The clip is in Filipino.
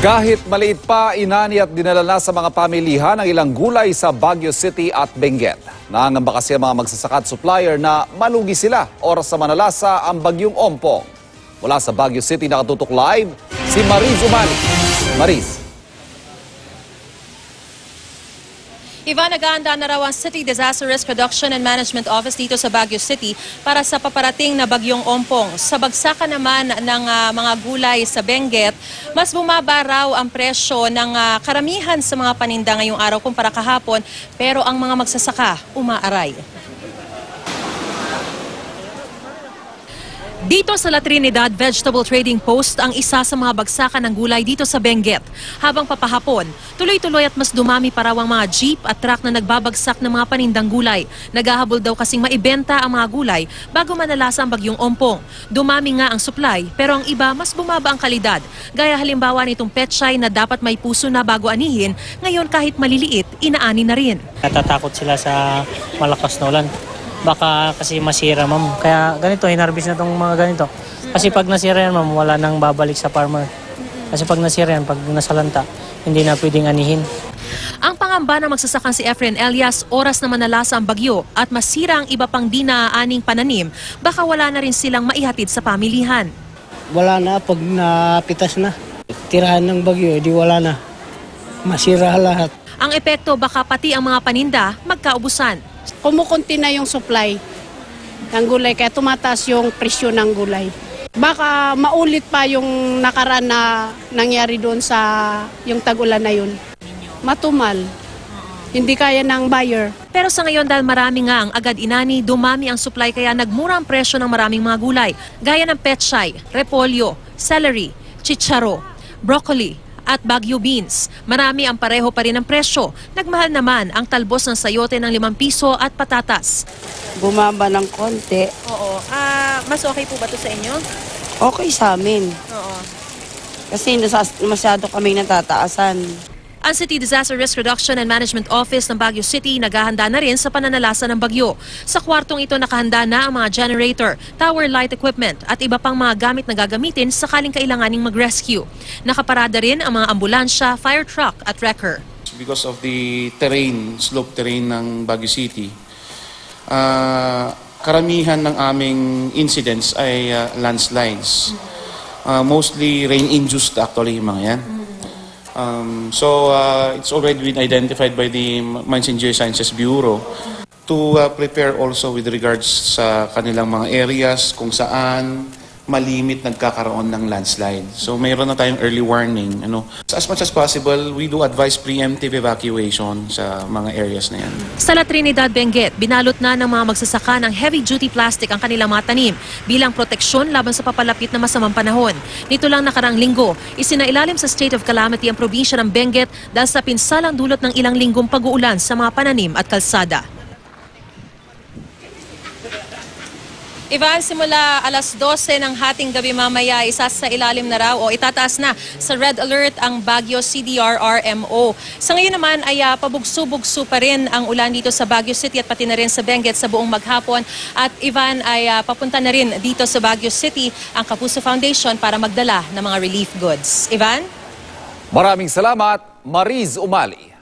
Kahit maliit pa, inani at dinala na sa mga pamilihan ang ilang gulay sa Baguio City at Benguet. Nangangamba kasi ang mga magsasaka at supplier na malugi sila oras sa manalasa ang bagyong Ompong. Mula sa Baguio City nakatutok live si Mariz Umali. Mariz. Ivan, naghahanda na raw ang City Disaster Risk Reduction and Management Office dito sa Baguio City para sa paparating na bagyong Ompong. Sa bagsakan naman ng mga gulay sa Benguet, mas bumaba raw ang presyo ng karamihan sa mga paninda ngayong araw kumpara kahapon, pero ang mga magsasaka umaaray. Dito sa La Trinidad Vegetable Trading Post ang isa sa mga bagsakan ng gulay dito sa Benguet. Habang papahapon, tuloy-tuloy at mas dumami pa raw ang mga jeep at truck na nagbabagsak ng mga panindang gulay. Naghahabol daw kasing maibenta ang mga gulay bago manalasa ang bagyong Ompong. Dumami nga ang supply pero ang iba mas bumaba ang kalidad. Gaya halimbawa nitong pechay na dapat may puso na bago anihin, ngayon kahit maliliit, inaani na rin. Natatakot sila sa malakas na ulan. Baka kasi masira, ma'am. Kaya ganito, hinarbis na itong mga ganito. Kasi pag nasira yan, ma'am, wala nang babalik sa farmer. Kasi pag nasira yan, pag nasalanta, hindi na pwedeng anihin. Ang pangamba ng magsasakang si Efren Elias, oras na manalasa ang bagyo at masira ang iba pang di naaaning pananim, baka wala na rin silang maihatid sa pamilihan. Wala na pag napitas na. Tirahan ng bagyo, di wala na. Masira lahat. Ang epekto baka pati ang mga paninda magkaubusan. Kumukunti na yung supply ng gulay kaya tumataas yung presyo ng gulay. Baka maulit pa yung nakaraan na nangyari doon sa yung tag-ulan na yun. Matumal. Hindi kaya ng buyer. Pero sa ngayon dahil marami nga ang agad inani, dumami ang supply kaya nagmura ang presyo ng maraming mga gulay. Gaya ng pechay, repolyo, celery, chicharo, broccoli, at Baguio beans. Marami ang pareho pa rin ang presyo. Nagmahal naman ang talbos ng sayote ng 5 piso at patatas. Bumaba ng konti. Oo. Mas okay po ba ito sa inyo? Okay sa amin. Oo. Kasi masyado kami natataasan. Ang City Disaster Risk Reduction and Management Office ng Baguio City naghahanda na rin sa pananalasa ng bagyo. Sa kwartong ito nakahanda na ang mga generator, tower light equipment at iba pang mga gamit na gagamitin sakaling kailanganing mag-rescue. Nakaparada rin ang mga ambulansya, fire truck at wrecker. Because of the terrain, slope terrain ng Baguio City, karamihan ng aming incidents ay landslides. Mostly rain-induced actually yung mga yan. So it's already been identified by the Mines and Geosciences Bureau to prepare also with regards sa kanilang mga areas kung saan malimit nagkakaroon ng landslide. So mayroon na tayong early warning. As much as possible, we do advise preemptive evacuation sa mga areas na yan. Sa La Trinidad, Benguet, binalot na ng mga magsasaka ng heavy-duty plastic ang kanilang mga tanim bilang proteksyon laban sa papalapit na masamang panahon. Nito lang nakarang linggo, isinailalim sa state of calamity ang probinsya ng Benguet dahil sa pinsalang dulot ng ilang linggong pag-uulan sa mga pananim at kalsada. Ivan, simula alas 12 ng hating gabi mamaya, isa sa ilalim na raw o itataas na sa red alert ang Baguio CDRRMO. Sa ngayon naman ay pabugso-bugso pa rin ang ulan dito sa Baguio City at pati na rin sa Benguet sa buong maghapon. At Ivan ay papunta na rin dito sa Baguio City ang Kapuso Foundation para magdala ng mga relief goods. Ivan? Maraming salamat, Mariz Umali.